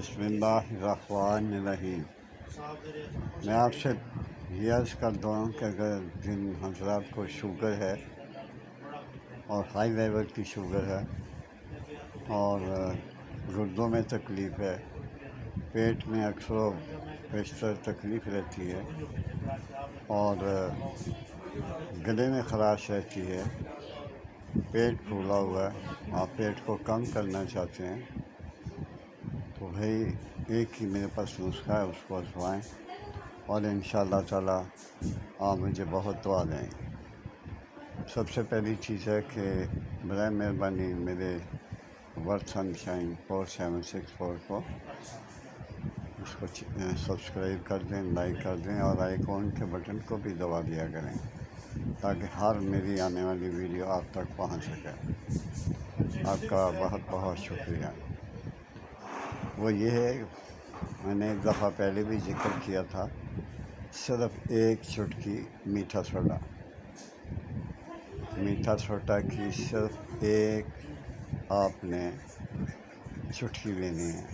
بسم اللہ الرحمن الرحیم۔ میں آپ سے یہ عرض کر دوں کہ اگر جن حضرات کو شوگر ہے اور ہائی لیول کی شوگر ہے اور گردوں میں تکلیف ہے، پیٹ میں اکثر و بیشتر تکلیف رہتی ہے اور گلے میں خراش رہتی ہے، پیٹ پھولا ہوا ہے، آپ پیٹ کو کم کرنا چاہتے ہیں تو بھائی ایک ہی میرے پاس نسخہ ہے، اس کو آزمائیں اور انشاءاللہ تعالیٰ آپ مجھے بہت دعا دیں۔ سب سے پہلی چیز ہے کہ برائے مہربانی میرے ورتھ سن شائن 4764 کو اس کو سبسکرائب کر دیں، لائک کر دیں اور آئیکن کے بٹن کو بھی دبا دیا کریں تاکہ ہر میری آنے والی ویڈیو آپ تک پہنچ سکے۔ آپ کا بہت بہت شکریہ۔ وہ یہ ہے، میں نے ایک دفعہ پہلے بھی ذکر کیا تھا، صرف ایک چٹکی میٹھا سوڈا کی صرف ایک آپ نے چٹکی لینی ہے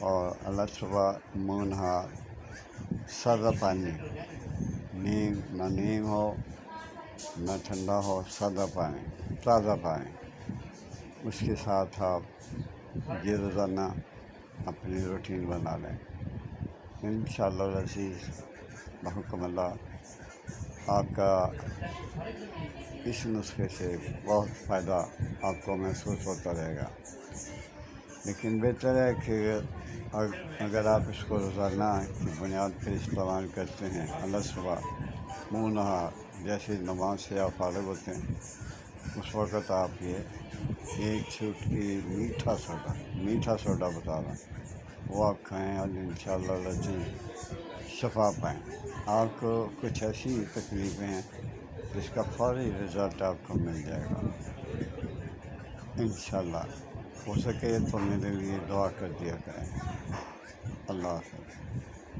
اور اللہ صبح منہ نہار سادہ پانی، نہ نیم ہو نہ ٹھنڈا ہو، سادہ پانی، تازہ پانی، اس کے ساتھ آپ یہ روزانہ اپنی روٹین بنا لیں۔ انشاءاللہ العزیز بحکم اللہ آپ کا اس نسخے سے بہت فائدہ آپ کو محسوس ہوتا رہے گا، لیکن بہتر ہے کہ اگر آپ اس کو روزانہ کی بنیاد پر استعمال کرتے ہیں، اللہ صبح منہ نہار جیسے نماز سے آپ فارغ ہوتے ہیں اس وقت آپ یہ ایک چٹکی میٹھا سوڈا بتا رہا ہوں، وہ آپ کھائیں اور انشاءاللہ العزیز شفا پائیں۔ آپ کو کچھ ایسی تکلیفیں ہیں جس کا فوری رزلٹ آپ کو مل جائے گا انشاءاللہ۔ ہو سکے تو میرے لیے دعا کر دیا کریں۔ اللہ حافظ۔